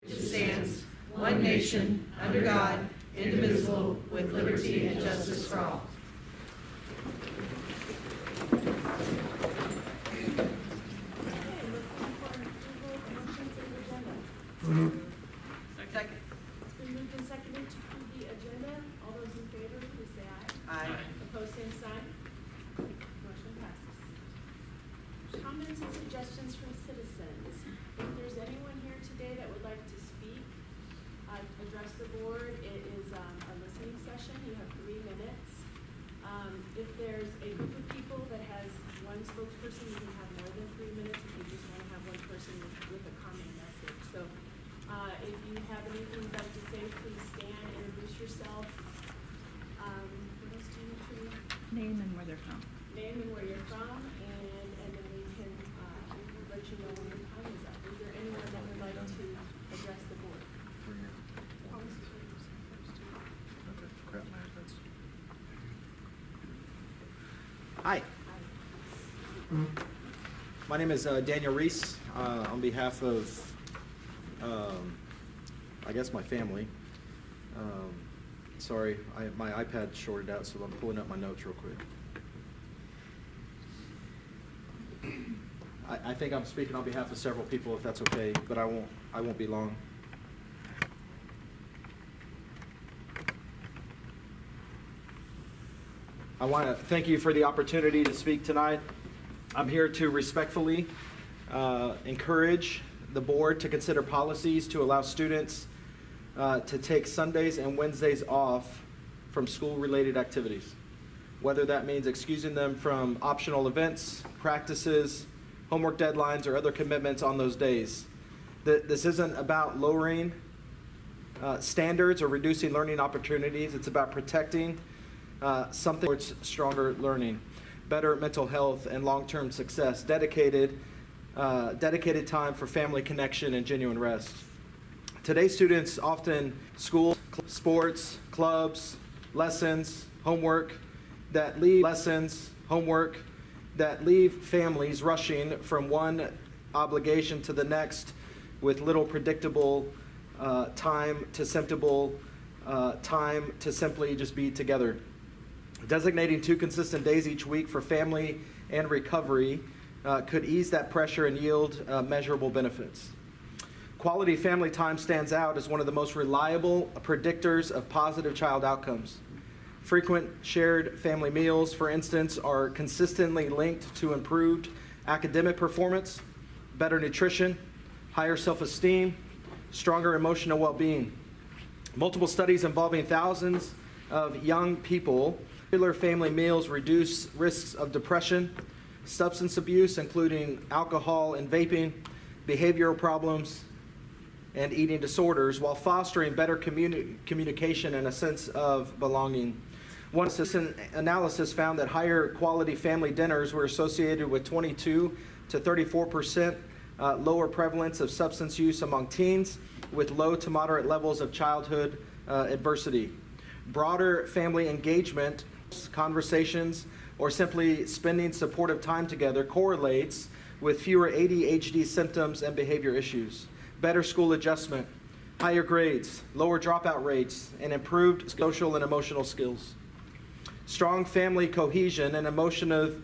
Which stands, one nation, under God, indivisible, with liberty and justice for all. Second. It's been moved and seconded to approve the agenda. All those in favor, please say aye. Aye. Opposed, same sign. Motion passes. Comments and suggestions from citizens. If there's anyone here today that would like to speak, address the board, it is a listening session. You have 3 minutes. If there's a group of people that has one spokesperson, you can have more than 3 minutes if you just want to have one person with a comment message. So if you have anything you'd like to say, please stand, introduce yourself. What else do you need to? Name and where they're from. Name and where you're from, and then we can let you know when your time is up. Is there anyone that would like to address the board? Hi. My name is Daniel Reese. On behalf of, I guess, my family. Sorry, my iPad shorted out, so I'm pulling up my notes real quick. I think I'm speaking on behalf of several people, if that's okay, but I won't be long. I want to thank you for the opportunity to speak tonight. I'm here to respectfully encourage the board to consider policies to allow students to take Sundays and Wednesdays off from school-related activities, whether that means excusing them from optional events, practices, homework deadlines, or other commitments on those days. This isn't about lowering standards or reducing learning opportunities. It's about protecting something towards stronger learning, better mental health, and long-term success, dedicated time for family connection and genuine rest. Today's students often school, sports, clubs, lessons, homework that leave families rushing from one obligation to the next with little predictable time to simply just be together. Designating 2 consistent days each week for family and recovery could ease that pressure and yield measurable benefits. Quality family time stands out as one of the most reliable predictors of positive child outcomes. Frequent shared family meals, for instance, are consistently linked to improved academic performance, better nutrition, higher self-esteem, stronger emotional well-being. Multiple studies involving thousands of young people, regular family meals reduce risks of depression, substance abuse, including alcohol and vaping, behavioral problems, and eating disorders, while fostering better communication and a sense of belonging. One analysis found that higher quality family dinners were associated with 22 to 34% lower prevalence of substance use among teens, with low to moderate levels of childhood adversity. Broader family engagement, conversations, or simply spending supportive time together correlates with fewer ADHD symptoms and behavior issues, better school adjustment, higher grades, lower dropout rates, and improved social and emotional skills. Strong family cohesion and emotional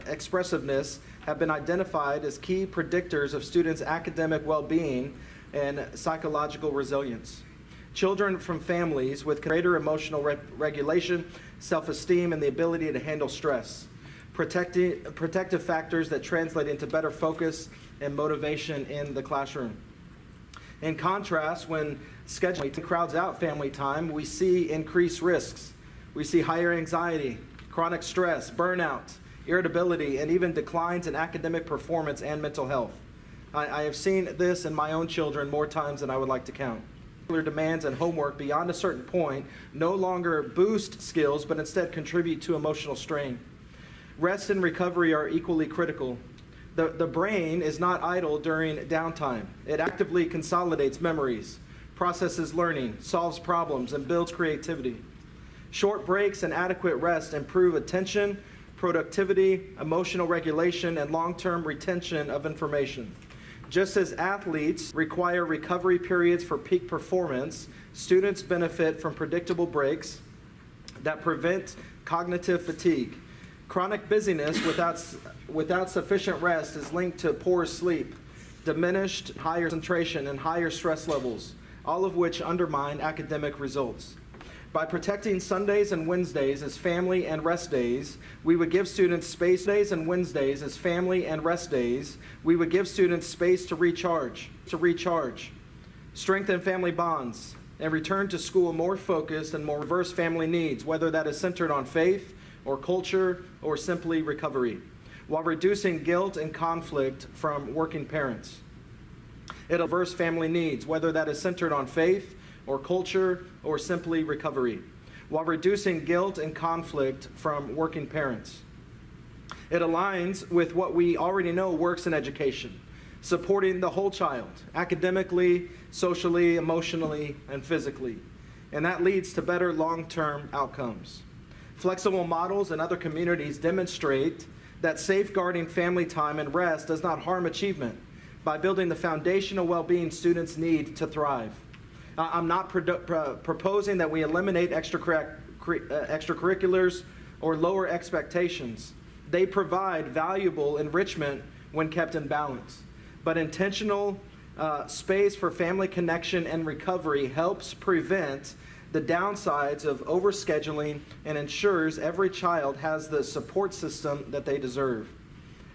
expressiveness have been identified as key predictors of students' academic well-being and psychological resilience. Children from families with greater emotional regulation, self-esteem, and the ability to handle stress. Protective factors that translate into better focus and motivation in the classroom. In contrast, when scheduling crowds out family time, we see increased risks. We see higher anxiety, chronic stress, burnout, irritability, and even declines in academic performance and mental health. I have seen this in my own children more times than I would like to count. Demands and homework beyond a certain point no longer boost skills, but instead contribute to emotional strain. Rest and recovery are equally critical. The brain is not idle during downtime. It actively consolidates memories, processes learning, solves problems, and builds creativity. Short breaks and adequate rest improve attention, productivity, emotional regulation, and long-term retention of information. Just as athletes require recovery periods for peak performance, students benefit from predictable breaks that prevent cognitive fatigue. Chronic busyness without sufficient rest is linked to poor sleep, diminished higher concentration, and higher stress levels, all of which undermine academic results. By protecting Sundays and Wednesdays as family and rest days, we would give students space. Days and Wednesdays as family and rest days, we would give students space to recharge, strengthen family bonds, and return to school more focused and more diverse family needs, whether that is centered on faith or culture or simply recovery, while reducing guilt and conflict from working parents. It'll diverse family needs, whether that is centered on faith or culture or simply recovery, while reducing guilt and conflict from working parents. It aligns with what we already know works in education, supporting the whole child, academically, socially, emotionally, and physically. And that leads to better long-term outcomes. Flexible models in other communities demonstrate that safeguarding family time and rest does not harm achievement by building the foundational well-being students need to thrive. I'm not proposing that we eliminate extracurriculars or lower expectations. They provide valuable enrichment when kept in balance. But intentional space for family connection and recovery helps prevent the downsides of overscheduling and ensures every child has the support system that they deserve.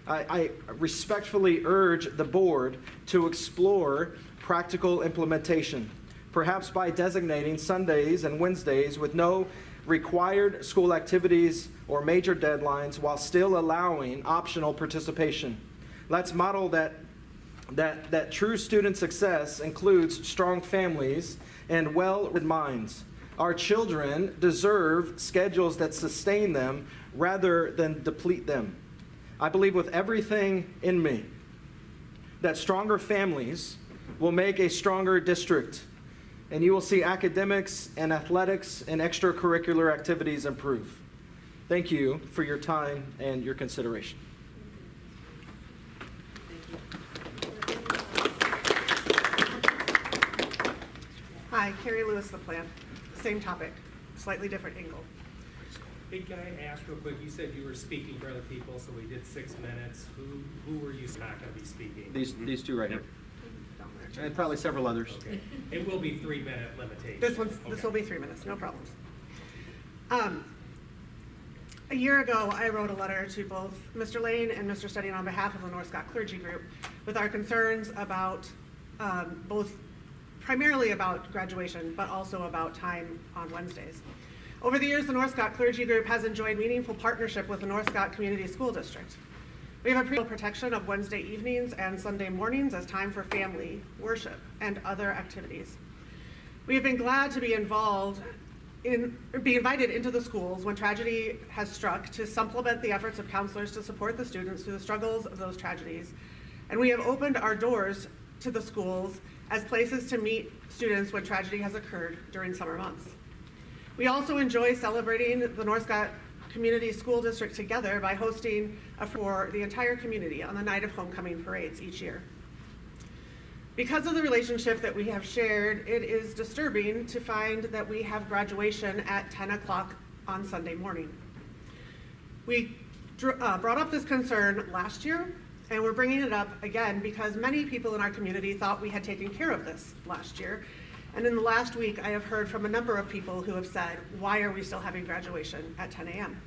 I respectfully urge the board to explore practical implementation, perhaps by designating Sundays and Wednesdays with no required school activities or major deadlines while still allowing optional participation. Let's model that true student success includes strong families and well-read minds. Our children deserve schedules that sustain them rather than deplete them. I believe with everything in me that stronger families will make a stronger district, and you will see academics and athletics and extracurricular activities improve. Thank you for your time and your consideration. Hi, Carrie Lewis, the plan. Same topic, slightly different angle. Hey, can I ask real quick, you said you were speaking for other people, so we did 6 minutes. Who were you not going to be speaking? These two right here. And probably several others. Okay. It will be 3-minute limitation. This will be 3 minutes, no problems. A year ago, I wrote a letter to both Mr. Lane and Mr. Stedding on behalf of the North Scott Clergy Group with our concerns about primarily about graduation, but also about time on Wednesdays. Over the years, the North Scott Clergy Group has enjoyed meaningful partnership with the North Scott Community School District. We have a protection of Wednesday evenings and Sunday mornings as time for family, worship, and other activities. We have been glad to be invited into the schools when tragedy has struck to supplement the efforts of counselors to support the students through the struggles of those tragedies. And we have opened our doors to the schools as places to meet students when tragedy has occurred during summer months. We also enjoy celebrating the North Scott Community School District together by hosting for the entire community on the night of homecoming parades each year. Because of the relationship that we have shared, it is disturbing to find that we have graduation at 10 o'clock on Sunday morning. We brought up this concern last year, and we're bringing it up again because many people in our community thought we had taken care of this last year. And in the last week, I have heard from a number of people who have said, why are we still having graduation at 10 a.m.?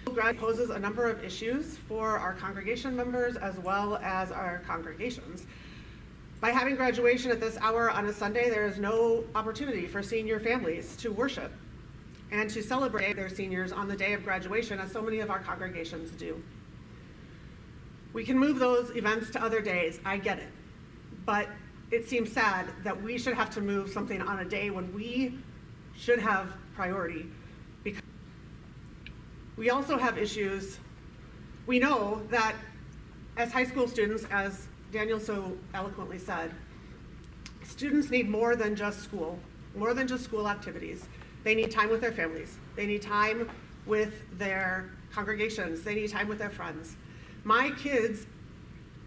Grad poses a number of issues for our congregation members as well as our congregations. By having graduation at this hour on a Sunday, there is no opportunity for senior families to worship and to celebrate their seniors on the day of graduation, as so many of our congregations do. We can move those events to other days, I get it, but it seems sad that we should have to move something on a day when we should have priority. Because we also have issues. We know that as high school students, as Daniel so eloquently said, students need more than just school activities. They need time with their families. They need time with their congregations. They need time with their friends. My kids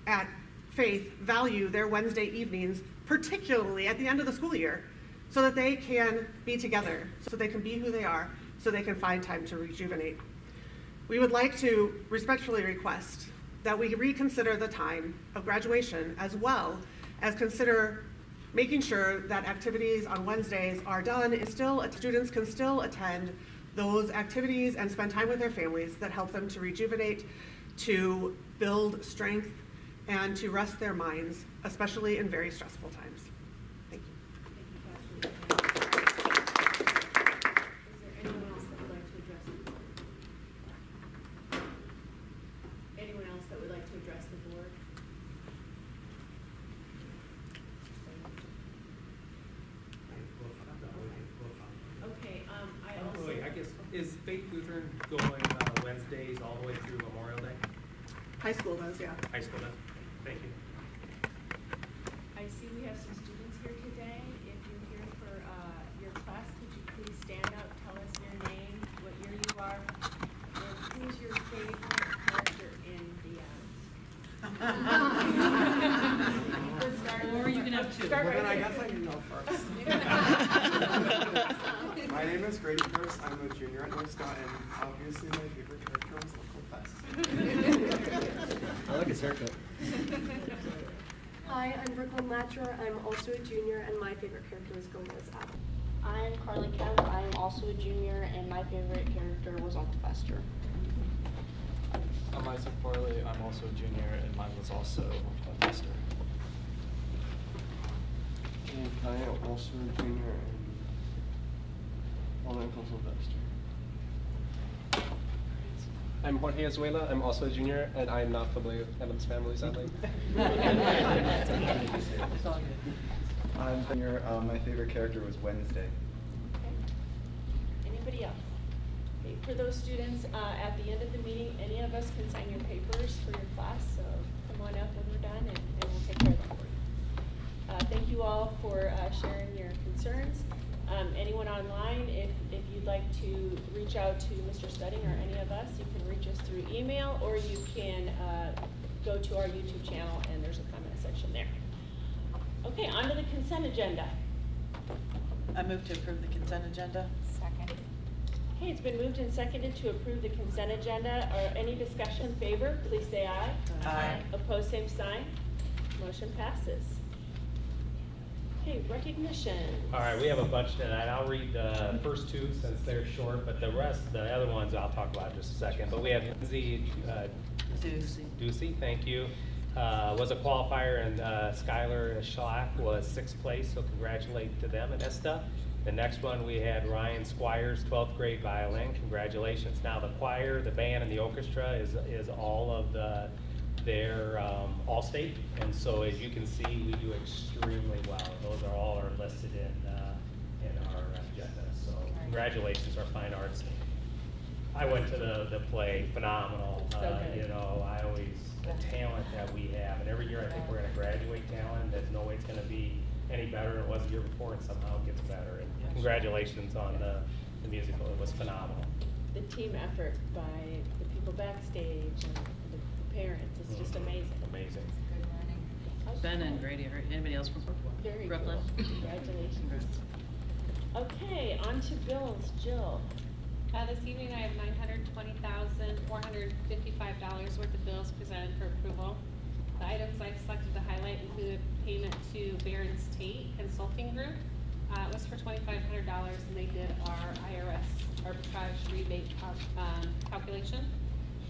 at faith value their Wednesday evenings, particularly at the end of the school year, so that they can be together, so they can be who they are, so they can find time to rejuvenate. We would like to respectfully request that we reconsider the time of graduation, as well as consider making sure that activities on Wednesdays are done and students can still attend those activities and spend time with their families that help them to rejuvenate, to build strength, and to rest their minds, especially in very stressful times. Thank you. Thank you, Kathleen. Is there anyone else that would like to address the board? Anyone else that would like to address the board? Okay, I guess, is Faith Lutheran going Wednesdays all the way through Memorial Day? High school does, yeah. High school does? Thank you. I see we have some students here today. If you're here for your class, could you please stand up, tell us your name, what year you are, and who's your favorite character in the Or you can have two. Start Well, then right I here. guess I can go first. My name is Grady Pierce. I'm a junior at North Scott, and obviously my favorite character was Uncle Fest. I like his haircut. Hi, I'm Brooklyn Latra. I'm also a junior, and my favorite character is Gomez Apple. I'm Carly Kemp. I'm also a junior, and my favorite character was Uncle Fester. I'm Isaac Farley. I'm also a junior, and mine was also Uncle Fester. And I am also a junior, and Uncle Sylvester. I'm Jorge Azuela. I'm also a junior, and I'm not familiar with Adam's family, sadly. I'm junior. My favorite character was Wednesday. Okay. Anybody else? Okay, for those students, at the end of the meeting, any of us can sign your papers for your class, so come on up when we're done and we'll take care of that for you. Thank you all for sharing your concerns. Anyone online, if you'd like to reach out to Mr. Studding or any of us, you can reach us through email, or you can go to our YouTube channel and there's a comment section there. Okay, on to the consent agenda. I move to approve the consent agenda. Second. Okay, it's been moved and seconded to approve the consent agenda. Or any discussion in favor, please say aye. Aye. Opposed, same sign. Motion passes. Okay, recognition. All right, we have a bunch tonight. I'll read the first two since they're short, but the rest, the other ones I'll talk about in just a second. But we have Lindsay Ducey, thank you. Was a qualifier, and Skylar Schlack was 6th place, so congratulate to them at ESTA. The next one, we had Ryan Squires, 12th grade violin, congratulations. Now the choir, the band, and the orchestra is all of their all-state, and so as you can see, we do extremely well. Those are all are listed in our agenda, so congratulations, our fine arts. I went to the play, phenomenal. So good. You know, the talent that we have, and every year I think we're gonna graduate talent. There's no way it's gonna be any better than it was the year before, and somehow it gets better. And congratulations on the musical, it was phenomenal. The team effort by the people backstage and the parents, it's just amazing. Amazing. Ben and Grady, or anybody else from Very Brooklyn? cool. Congratulations. Okay, on to bills. Jill. This evening I have $920,455 worth of bills presented for approval. The items I've selected to highlight include payment to Barron's Tate Consulting Group. It was for $2,500, and they did our IRS arbitrage rebate calculation.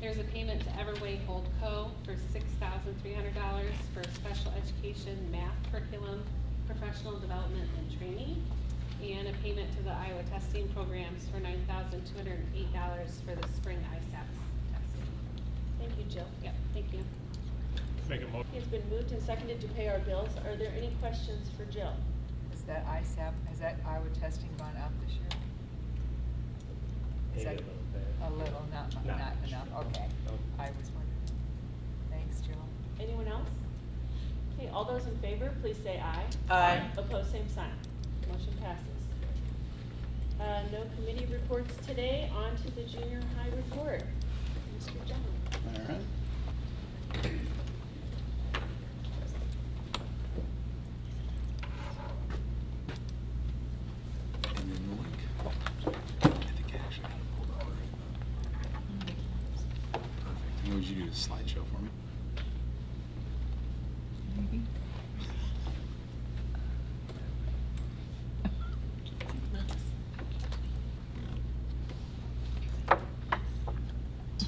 There's a payment to Everway Holdco for $6,300 for special education math curriculum, professional development, and training. And a payment to the Iowa testing programs for $9,208 for the spring ISAP testing. Thank you, Jill. Yep, thank you. Make a motion. It's been moved and seconded to pay our bills. Are there any questions for Jill? Is that ISAP, has that Iowa testing gone up this year? Is Maybe that a a little, not enough, okay. Nope. I was wondering. Thanks, Jill. Anyone else? Okay, all those in favor, please say aye. Aye. Opposed, same sign. Motion passes. No committee reports today. On to the junior high report. Mr. John. All right. slideshow for me.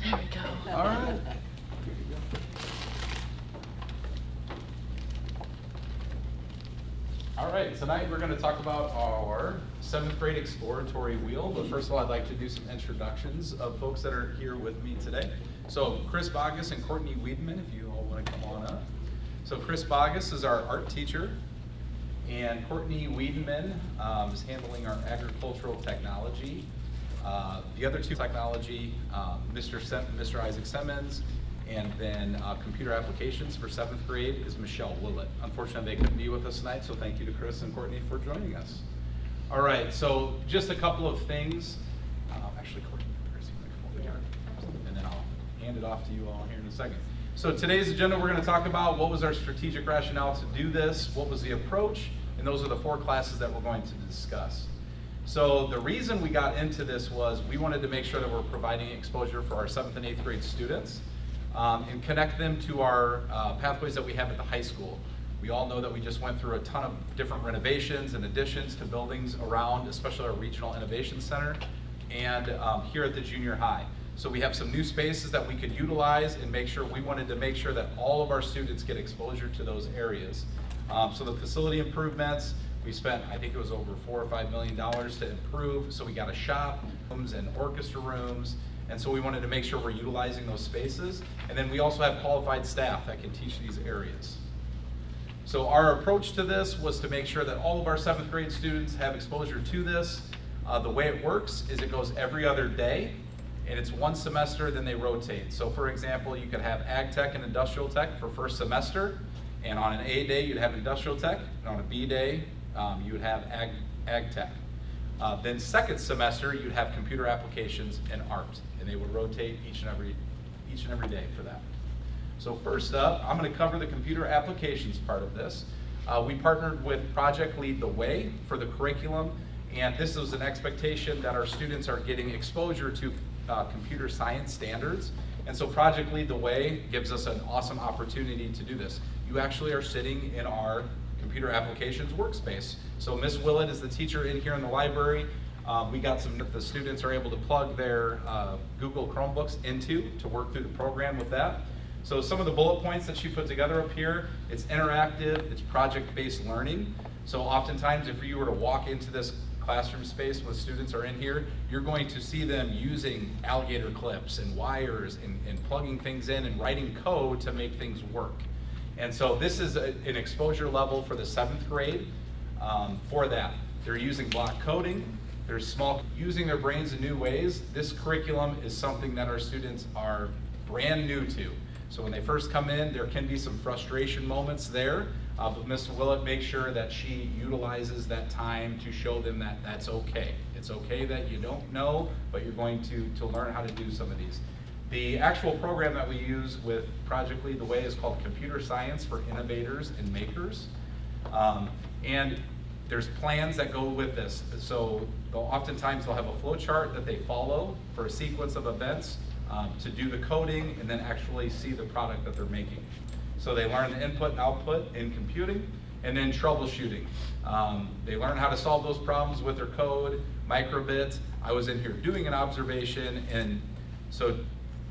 There we go. All right. All right, tonight we're going to talk about our 7th grade exploratory wheel, but first of all, I'd like to do some introductions of folks that are here with me today. So Chris Bogus and Courtney Wiedemann, if you all want to come on up. So Chris Bogus is our art teacher, and Courtney Wiedemann is handling our agricultural technology. The other two technology, Mr. Isaac Simmons, and then computer applications for 7th grade is Michelle Willett. Unfortunately, they couldn't be with us tonight, so thank you to Chris and Courtney for joining us. All right, so just a couple of things. Actually, Courtney, Chris, you want to come over here? And then I'll hand it off to you all here in a second. So today's agenda, we're going to talk about what was our strategic rationale to do this, what was the approach, and those are the 4 classes that we're going to discuss. So the reason we got into this was we wanted to make sure that we're providing exposure for our 7th and 8th grade students and connect them to our pathways that we have at the high school. We all know that we just went through a ton of different renovations and additions to buildings around, especially our Regional Innovation Center and here at the junior high. So we have some new spaces that we could utilize and make sure, we wanted to make sure that all of our students get exposure to those areas. So the facility improvements, we spent, I think it was over $4 or $5 million to improve. So we got a shop, rooms and orchestra rooms. And so we wanted to make sure we're utilizing those spaces. And then we also have qualified staff that can teach these areas. So our approach to this was to make sure that all of our 7th grade students have exposure to this. The way it works is it goes every other day, and it's 1 semester, then they rotate. So for example, you could have Ag Tech and Industrial Tech for first semester, and on an A day, you'd have Industrial Tech, and on a B day, you would have Ag Tech. Then second semester, you'd have Computer Applications and Art, and they would rotate each and every day for that. So first up, I'm going to cover the computer applications part of this. We partnered with Project Lead the Way for the curriculum, and this is an expectation that our students are getting exposure to computer science standards. And so Project Lead the Way gives us an awesome opportunity to do this. You actually are sitting in our computer applications workspace. So Miss Willett is the teacher in here in the library. We got the students are able to plug their Google Chromebooks into to work through the program with that. So some of the bullet points that she put together up here, it's interactive, it's project-based learning. So oftentimes if you were to walk into this classroom space when students are in here, you're going to see them using alligator clips and wires and plugging things in and writing code to make things work. And so this is an exposure level for the 7th grade for that. They're using block coding, they're using their brains in new ways. This curriculum is something that our students are brand new to. So when they first come in, there can be some frustration moments there, but Ms. Willett makes sure that she utilizes that time to show them that that's okay. It's okay that you don't know, but you're going to learn how to do some of these. The actual program that we use with Project Lead the Way is called Computer Science for Innovators and Makers. And there's plans that go with this. So oftentimes they'll have a flow chart that they follow for a sequence of events to do the coding and then actually see the product that they're making. So they learn the input and output in computing and then troubleshooting. They learn how to solve those problems with their code, microbit. I was in here doing an observation, and so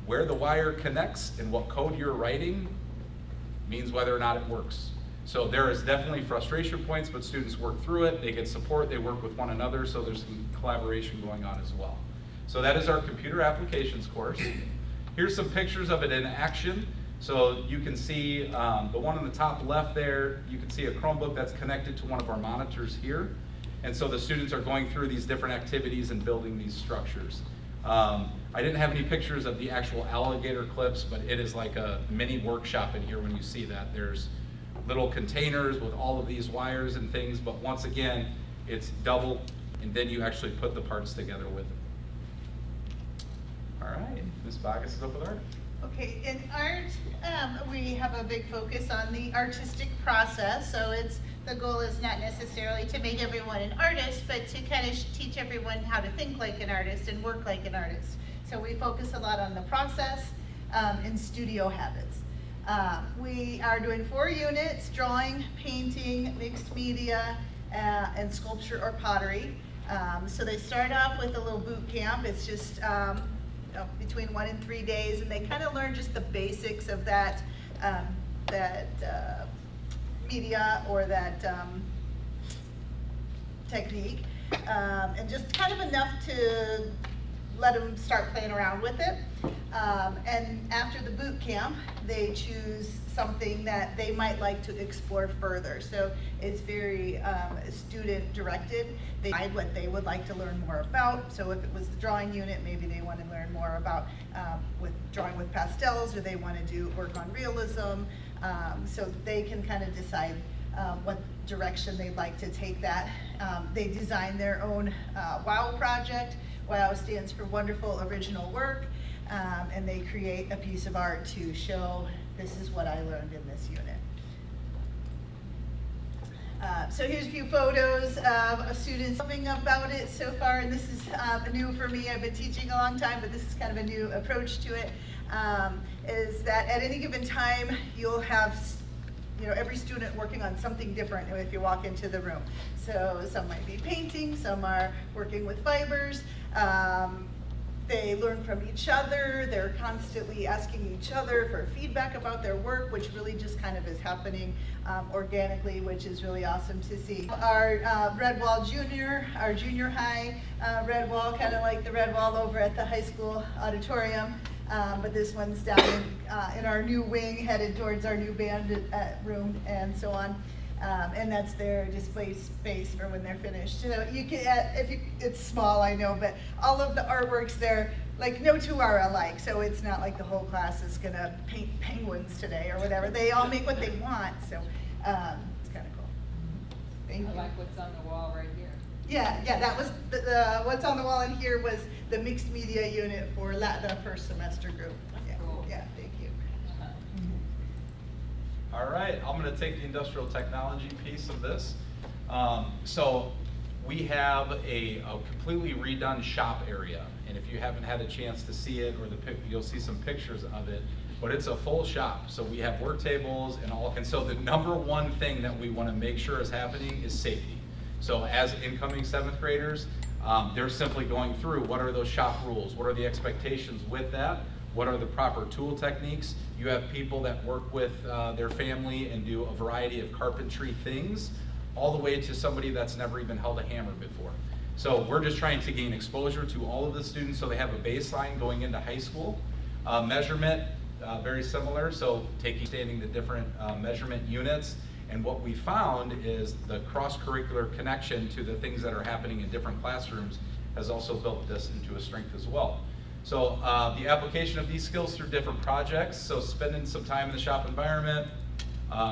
where the wire connects and what code you're writing means whether or not it works. So there is definitely frustration points, but students work through it, they get support, they work with one another, so there's some collaboration going on as well. So that is our computer applications course. Here's some pictures of it in action. So you can see the one on the top left there, you can see a Chromebook that's connected to one of our monitors here. And so the students are going through these different activities and building these structures. I didn't have any pictures of the actual alligator clips, but it is like a mini workshop in here when you see that. There's little containers with all of these wires and things, but once again, it's double, and then you actually put the parts together with it. All right, Ms. Bogus is up with art. Okay, in art, we have a big focus on the artistic process. So the goal is not necessarily to make everyone an artist, but to kind of teach everyone how to think like an artist and work like an artist. So we focus a lot on the process. and studio habits. We are doing 4 units: drawing, painting, mixed media, and sculpture or pottery. So they start off with a little boot camp. It's just between 1 and 3 days, and they kind of learn just the basics of that media or that technique, and just kind of enough to let them start playing around with it. And after the boot camp, they choose something that they might like to explore further. So it's very student directed. They decide what they would like to learn more about. So if it was the drawing unit, maybe they want to learn more about with drawing with pastels, or they want to do work on realism. So they can kind of decide what direction they'd like to take that. They design their own WOW project. WOW stands for Wonderful Original Work, and they create a piece of art to show this is what I learned in this unit. So here's a few photos of students talking about it so far, and this is new for me. I've been teaching a long time, but this is kind of a new approach to it, is that at any given time, you'll have every student working on something different if you walk into the room. So some might be painting, some are working with fibers. They learn from each other. They're constantly asking each other for feedback about their work, which really just kind of is happening organically, which is really awesome to see. Our Red Wall Junior, our junior high Red Wall, kind of like the Red Wall over at the high school auditorium. But this one's down in our new wing, headed towards our new band room and so on. And that's their display space for when they're finished. So you can, it's small, I know, but all of the artworks there, like no two are alike. So it's not like the whole class is gonna paint penguins today or whatever. They all make what they want. So it's kind of cool. Thank you. I like what's on the wall right here. Yeah, that was the what's on the wall in here was the mixed media unit for the first semester group. Yeah, cool. Yeah, thank you. All right, I'm going to take the industrial technology piece of this. So we have a completely redone shop area, and if you haven't had a chance to see it, or you'll see some pictures of it, but it's a full shop. So we have work tables and all, and so the number one thing that we want to make sure is happening is safety. So as incoming 7th graders, they're simply going through what are those shop rules, what are the expectations with that, what are the proper tool techniques. You have people that work with their family and do a variety of carpentry things, all the way to somebody that's never even held a hammer before. So we're just trying to gain exposure to all of the students so they have a baseline going into high school. Measurement, very similar, so standing the different measurement units. And what we found is the cross-curricular connection to the things that are happening in different classrooms has also built this into a strength as well. So the application of these skills through different projects, so spending some time in the shop environment,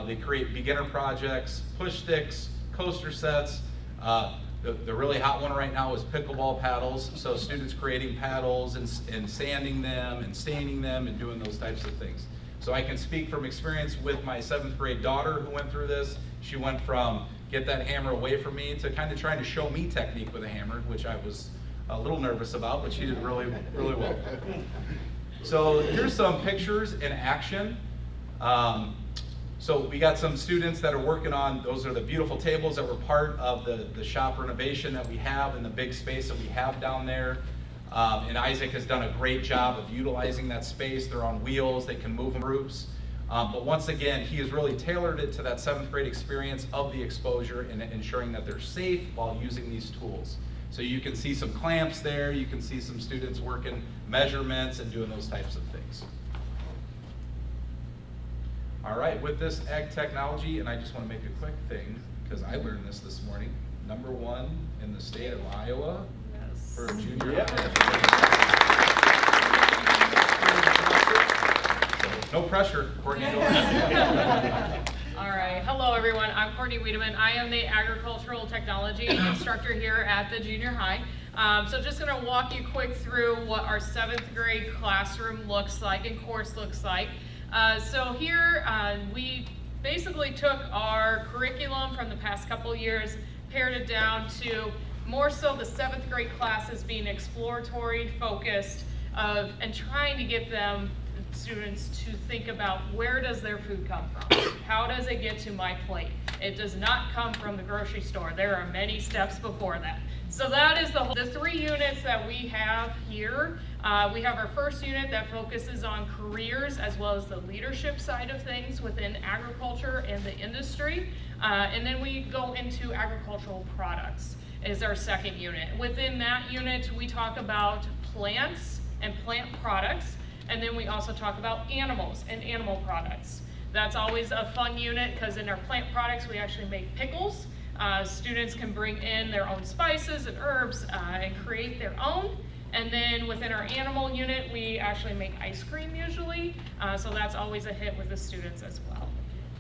they create beginner projects, push sticks, coaster sets. The really hot one right now is pickleball paddles, so students creating paddles and sanding them and staining them and doing those types of things. So I can speak from experience with my 7th grade daughter who went through this. She went from get that hammer away from me to kind of trying to show me technique with a hammer, which I was a little nervous about, but she did really, really well. So here's some pictures in action. So we got some students that are working on, those are the beautiful tables that were part of the shop renovation that we have in the big space that we have down there. And Isaac has done a great job of utilizing that space. They're on wheels, they can move in groups. But once again, he has really tailored it to that 7th grade experience of the exposure and ensuring that they're safe while using these tools. So you can see some clamps there, you can see some students working measurements and doing those types of things. All right, with this ag technology, and I just want to make a quick thing, because I learned this morning, #1 in the state of Iowa for junior high. So, no pressure, Courtney. All right, hello everyone, I'm Courtney Wiedemann. I am the agricultural technology instructor here at the junior high. So just gonna walk you quick through what our 7th grade classroom looks like and course looks like. So here we basically took our curriculum from the past couple years, pared it down to more so the 7th grade classes being exploratory, focused, and trying to get them students to think about, where does their food come from? How does it get to my plate? It does not come from the grocery store. There are many steps before that. So that is the 3 units that we have here. We have our first unit that focuses on careers as well as the leadership side of things within agriculture and the industry. And then we go into agricultural products is our second unit. Within that unit, we talk about plants and plant products. And then we also talk about animals and animal products. That's always a fun unit because in our plant products, we actually make pickles. Students can bring in their own spices and herbs and create their own. And then within our animal unit, we actually make ice cream usually. So that's always a hit with the students as well.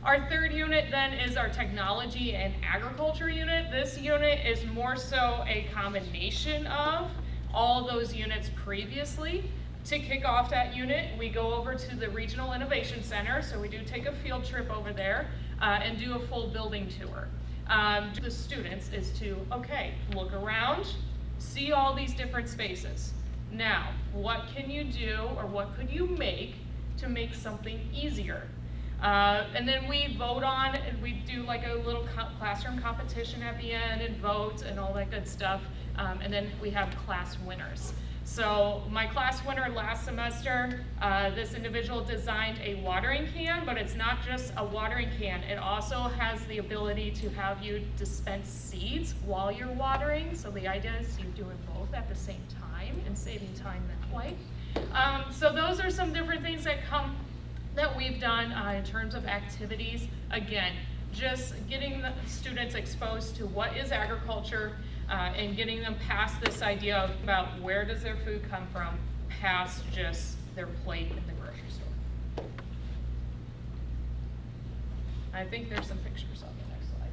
Our third unit then is our technology and agriculture unit. This unit is more so a combination of all those units previously. To kick off that unit, we go over to the Regional Innovation Center. So we do take a field trip over there and do a full building tour. The students is to, okay, look around, see all these different spaces. Now, what can you do or what could you make to make something easier? And then we vote on, and we do like a little classroom competition at the end and vote and all that good stuff. And then we have class winners. So my class winner last semester, this individual designed a watering can, but it's not just a watering can. It also has the ability to have you dispense seeds while you're watering. So the idea is you're doing both at the same time and saving time that way. So those are some different things that we've done in terms of activities. Again, just getting the students exposed to what is agriculture, and getting them past this idea of about where does their food come from, past just their plate in the grocery store. I think there's some pictures on the next slide.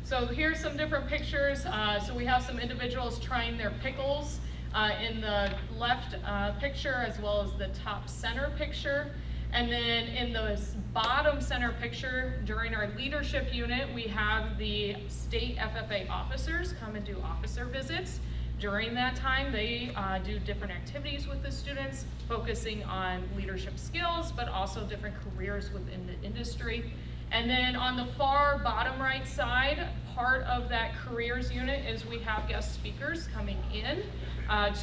So here's some different pictures. So we have some individuals trying their pickles in the left picture as well as the top center picture. And then in the bottom center picture, during our leadership unit, we have the state FFA officers come and do officer visits. During that time, they do different activities with the students, focusing on leadership skills, but also different careers within the industry. And then on the far bottom right side, part of that careers unit is we have guest speakers coming in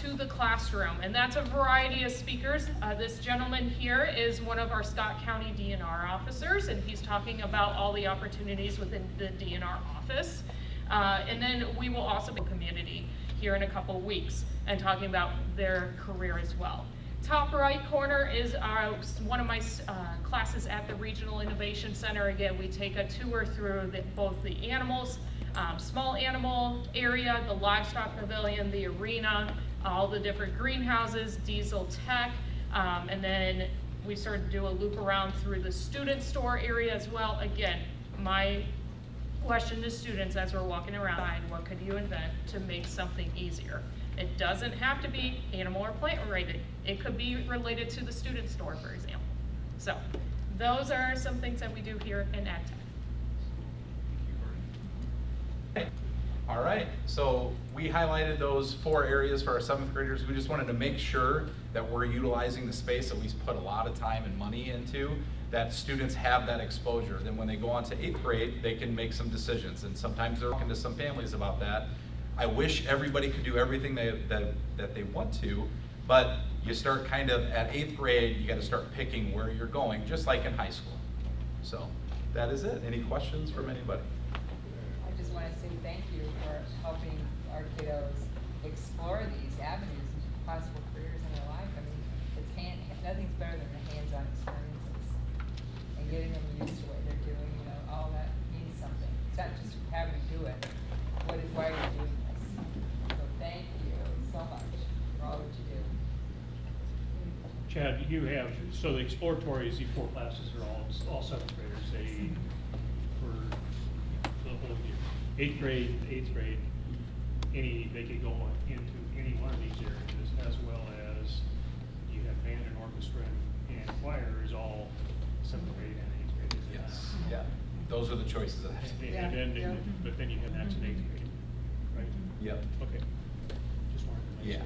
to the classroom, and that's a variety of speakers. This gentleman here is one of our Scott County DNR officers, and he's talking about all the opportunities within the DNR office. And then we will also be community here in a couple weeks and talking about their career as well. Top right corner is one of my classes at the Regional Innovation Center. Again, we take a tour through both the animals, small animal area, the livestock pavilion, the arena, all the different greenhouses, diesel tech, and then we sort of do a loop around through the student store area as well. Again, my question to students as we're walking around, what could you invent to make something easier? It doesn't have to be animal or plant related. It could be related to the student store, for example. So those are some things that we do here in AgTech. All right, so we highlighted those 4 areas for our 7th graders. We just wanted to make sure that we're utilizing the space that we've put a lot of time and money into, that students have that exposure. Then when they go on to 8th grade, they can make some decisions. And sometimes they're talking to some families about that. I wish everybody could do everything that they want to, but you start kind of at 8th grade, you gotta start picking where you're going, just like in high school. So that is it. Any questions from anybody? I just want to say thank you for helping our kiddos explore these avenues and possible careers in their life. I mean, nothing's better than the hands-on experiences and getting them used to what they're doing. You know, all that means something. It's not just having to do it. Why are you doing this? So thank you so much for all that you do. Chad, you have, so the exploratories, these 4 classes are all 7th graders. They, for the whole year. 8th grade, 8th grade, they could go into any one of these areas, as well as you have band and orchestra and choir is all 7th grade and 8th grade. Yes, yeah. Those are the choices that have to be. But then you have that's in 8th grade, right? Yep. Okay. Just wanted to mention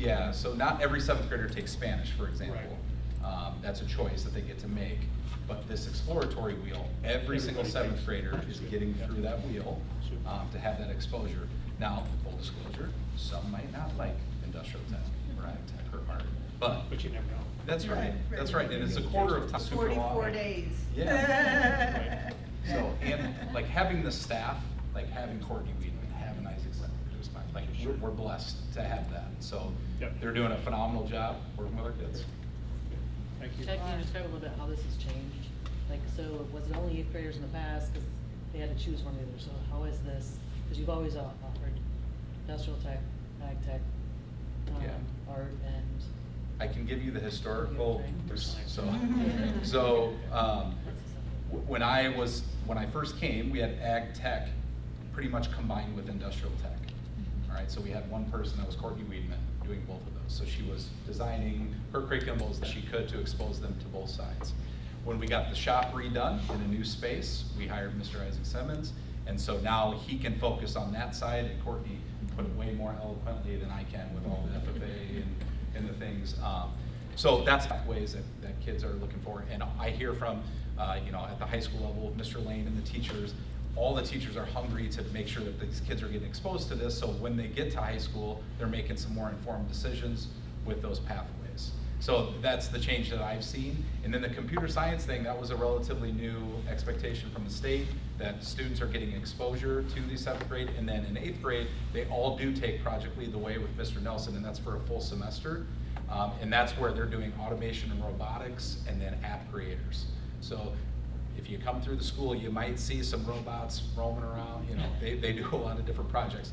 that. So not every 7th grader takes Spanish, for example. Right. That's a choice that they get to make. But this exploratory wheel, every single seventh grader is getting through that wheel to have that exposure. Now, full disclosure, some might not like industrial tech or ag tech or art, but you never know. that's right. That's right, and it's a quarter of time. 44 days. Yeah. So, and like having the staff, like having Courtney Weedman, having Isaac Center, like we're blessed to have that. So they're doing a phenomenal job working with our kids. Thank you. Can you describe a little bit how this has changed? Like, so was it only 8th graders in the past? Because they had to choose one or the other. So how is this? Because you've always offered industrial tech, ag tech, art, and I can give you the historical. So when I first came, we had ag tech pretty much combined with industrial tech. All right, so we had one person, that was Courtney Weedman, doing both of those. So she was designing her curriculum as she could to expose them to both sides. When we got the shop redone in a new space, we hired Mr. Isaac Simmons, and so now he can focus on that side, and Courtney put it way more eloquently than I can with all the FFA and the things. So that's ways that kids are looking for, and I hear from, at the high school level, Mr. Lane and the teachers, all the teachers are hungry to make sure that these kids are getting exposed to this, so when they get to high school, they're making some more informed decisions with those pathways. So that's the change that I've seen. And then the computer science thing, that was a relatively new expectation from the state, that students are getting exposure to the 7th grade, and then in 8th grade, they all do take Project Lead the Way with Mr. Nelson, and that's for a full semester. And that's where they're doing automation and robotics, and then app creators. So if you come through the school, you might see some robots roaming around, they do a lot of different projects.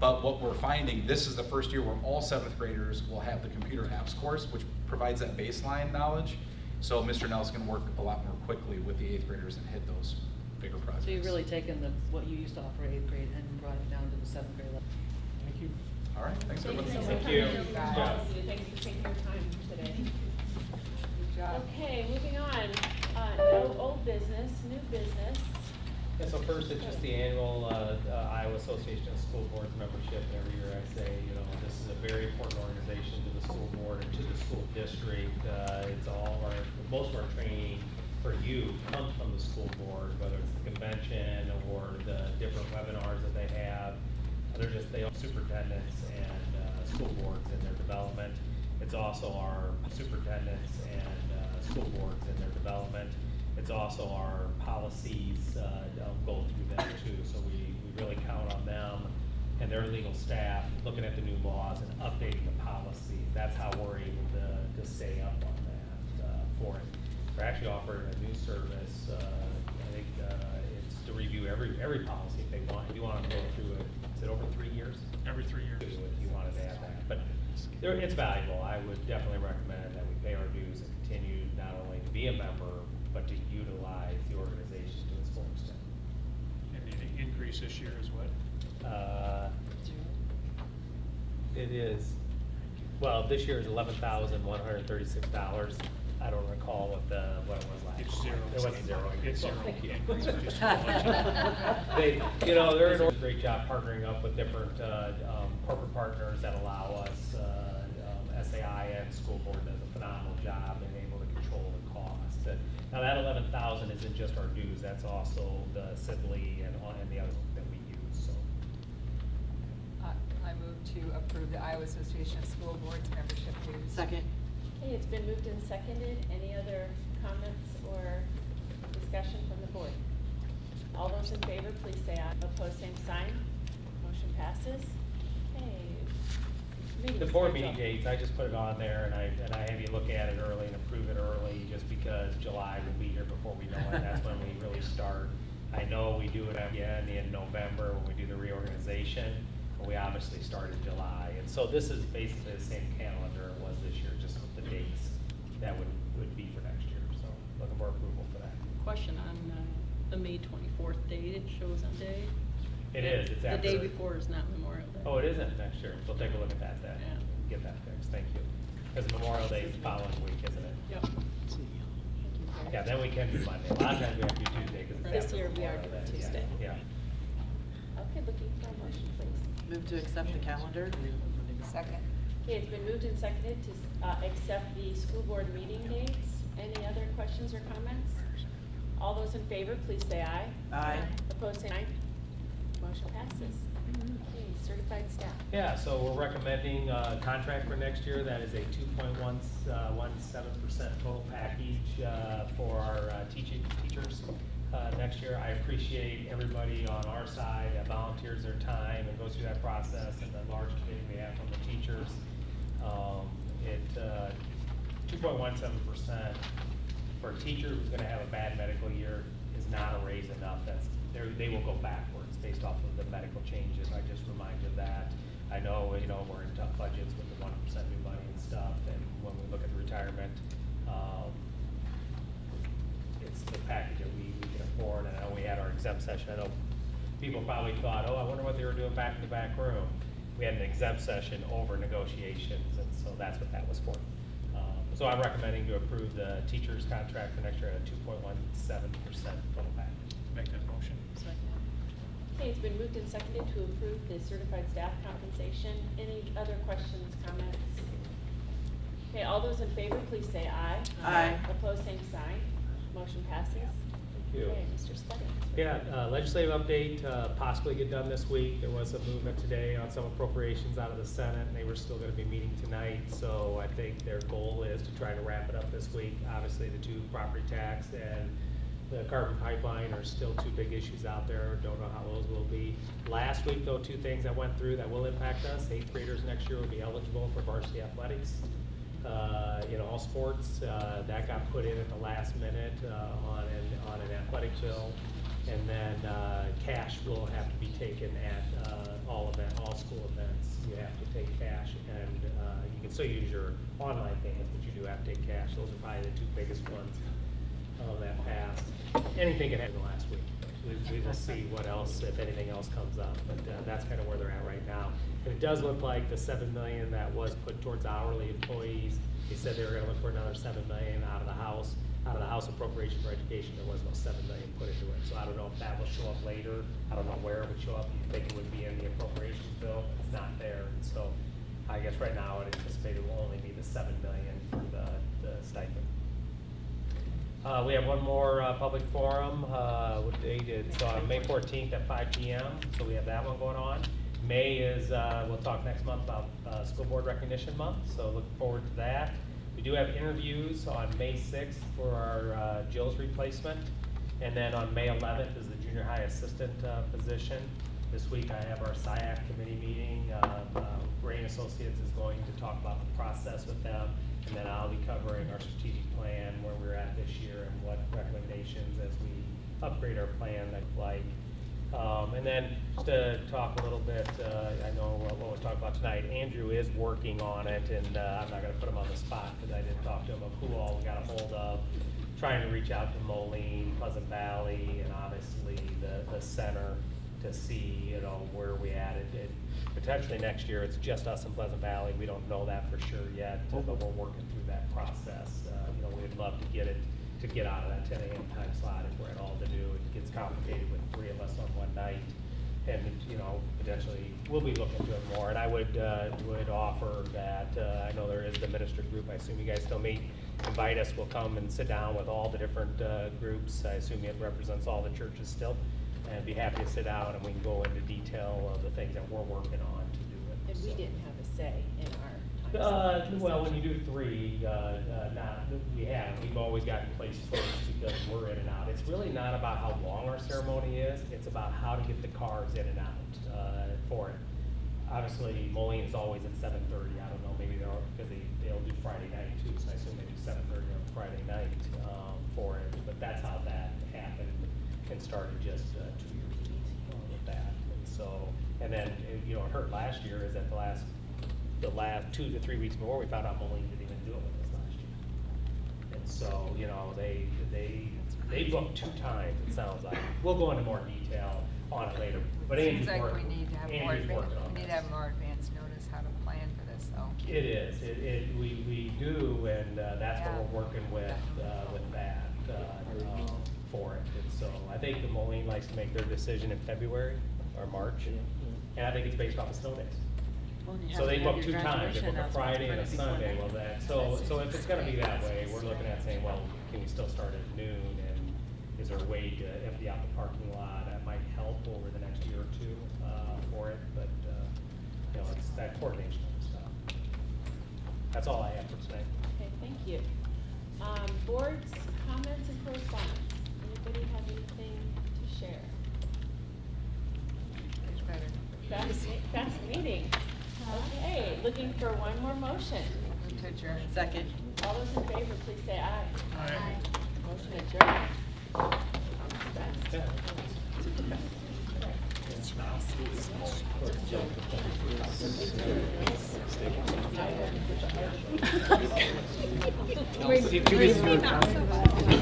But what we're finding, this is the first year where all 7th graders will have the computer apps course, which provides that baseline knowledge. So Mr. Nelson can work a lot more quickly with the 8th graders and hit those bigger projects. So you've really taken what you used to offer 8th grade and brought it down to the 7th grade level. Thank you. All right, thanks everyone. Thank you. Thanks for taking your time today. Good job. Okay, moving on. No old business, new business. Yeah, so first, it's just the annual Iowa Association of School Boards membership. And every year I say, this is a very important organization to the school board and to the school district. It's most of our training for you comes from the school board, whether it's the convention or the different webinars that they have. They are superintendents and school boards in their development. It's also our superintendents and school boards in their development. It's also our policies go through them too. So we really count on them and their legal staff looking at the new laws and updating the policies. That's how we're able to stay up on that for it. We're actually offering a new service. I think it's to review every policy if they want. If you want to go through it, is it over 3 years? Every 3 years. If you wanted to add that, but it's valuable. I would definitely recommend that we pay our dues and continue not only to be a member, but to utilize the organization to its full extent. And the increase this year is what? It is, well, this year is $11,136. I don't recall what it was last year. It's zero. It wasn't zero. It's zero. Thank you. Increase is just they're doing a great job partnering up with different corporate partners that allow us. SAI and school board does a phenomenal job in able to control the cost. Now that 11,000 isn't just our dues; that's also the Sibley and the others that we use. So. I move to approve the Iowa Association of School Boards membership dues. Second. Okay, it's been moved and seconded. Any other comments or discussion from the board? All those in favor, please say aye. Opposed, same sign. Motion passes. Okay. The board meeting dates, I just put it on there, and I have you look at it early and approve it early, just because July will be here before we know it. That's when we really start. I know we do it again in November when we do the reorganization, but we obviously start in July. And so this is basically the same calendar it was this year, just with the dates that would be for next year. So looking for approval for that. Question on the May 24th date, it shows on day. It is, it's after. The day before is not Memorial Day. Oh, it isn't next year. We'll take a look at that then. Yeah. Get that fixed. Thank you. Because Memorial Day is the following week, isn't it? Yep. Yeah, then we can do Monday. A lot of times we have to do Tuesday because it's This after year we are Memorial doing Day. Tuesday. Yeah. Okay, looking for a motion, please. Move to accept the calendar. Second. Okay, it's been moved and seconded to accept the school board meeting dates. Any other questions or comments? All those in favor, please say aye. Aye. Opposed, say aye. Motion passes. Okay, certified staff. Yeah, so we're recommending a contract for next year. That is a 2.17% total package for our teachers next year. I appreciate everybody on our side that volunteers their time and goes through that process, and the large committee we have from the teachers. 2.17% for a teacher who's going to have a bad medical year is not a raise enough. They will go backwards based off of the medical changes. I just remind you of that. I know, we're in tough budgets with the 1% new money and stuff, and when we look at the retirement, it's the package that we can afford. And I know we had our exempt session. I know people probably thought, oh, I wonder what they were doing back in the back room. We had an exempt session over negotiations, and so that's what that was for. So I'm recommending to approve the teacher's contract for next year at a 2.17% total package. Make that motion. Okay, it's been moved and seconded to approve the certified staff compensation. Any other questions, comments? Okay, all those in favor, please say aye. Aye. Opposed, same sign. Motion passes. Thank you. Okay, Mr. Stebbins. Yeah, legislative update, possibly get done this week. There was a movement today on some appropriations out of the Senate, and they were still going to be meeting tonight. So I think their goal is to try to wrap it up this week. Obviously, the two property tax and the carbon pipeline are still two big issues out there. Don't know how those will be. Last week, though, two things that went through that will impact us. 8th graders next year will be eligible for varsity athletics. In all sports, that got put in at the last minute on an athletic bill, and then cash will have to be taken at all school events. You have to take cash, and you can still use your online payments, but you do have to take cash. Those are probably the two biggest ones that passed. Anything can happen last week. We will see what else, if anything else comes up, but that's kind of where they're at right now. And it does look like the $7 million that was put towards hourly employees, they said they were gonna look for another $7 million out of the House appropriation for education. There was no $7 million put into it. So I don't know if that will show up later. I don't know where it would show up. You'd think it would be in the appropriations bill. It's not there. And so I guess right now I'd anticipate it will only be the $7 million for the stipend. We have one more public forum. What date is on May 14th at 5 p.m. So we have that one going on. May is, we'll talk next month about School Board Recognition Month, so looking forward to that. We do have interviews on May 6th for our Jill's replacement, and then on May 11th is the junior high assistant position. This week I have our SIAC committee meeting. Gray and Associates is going to talk about the process with them, and then I'll be covering our strategic plan, where we're at this year, and what recommendations as we upgrade our plan look like. And then just to talk a little bit, I know what we'll talk about tonight, Andrew is working on it, and I'm not going to put him on the spot because I didn't talk to him, but who all we got a hold of, trying to reach out to Moline, Pleasant Valley, and obviously the center to see, where we at it. Potentially next year, it's just us in Pleasant Valley. We don't know that for sure yet, but we're working through that process. We'd love to get out of that 10 a.m. time slot if we're at all to do. It gets complicated with 3 of us on one night, and potentially we'll be looking to it more. And I would offer that I know there is the minister group. I assume you guys still meet. Invite us. We'll come and sit down with all the different groups. I assume it represents all the churches still, and be happy to sit down and we can go into detail of the things that we're working on to do it. And we didn't have a say in our well, when you do 3, we've always gotten placed first because we're in and out. It's really not about how long our ceremony is, it's about how to get the cars in and out for it. Obviously, Moline is always at 7:30. I don't know, maybe because they'll do Friday night too, so I assume they do 7:30 on Friday night for it. But that's how that happened and started just 2 years ago with that. And then it hurt last year is that the last 2 to 3 weeks before we found out Moline didn't even do it with us last year. And so, they booked 2 times, it sounds like. We'll go into more detail on it later. But Seems like we need to have more advance notice how to plan for this, though. It is. We do, and that's what we're working with that for it. And so I think the Moline likes to make their decision in February or March, and I think it's based off of snow days. Well, you So have they to have book your 2 times, they graduation book a announcement Friday and a ready before Sunday, then. well so if it's gonna be that way, we're looking at saying, well, can we still start at noon, and is there a way to empty out the parking lot? That might help over the next year or two, for it, but, you know, it's that coordination and stuff. That's all I have for today. Okay, thank you. Boards, comments, and correspondence. Anybody have anything to share? Fast meeting. Okay, looking for one more motion. To adjourn. Second. All those in favor, please say aye. Aye. Motion adjourned. Two weeks.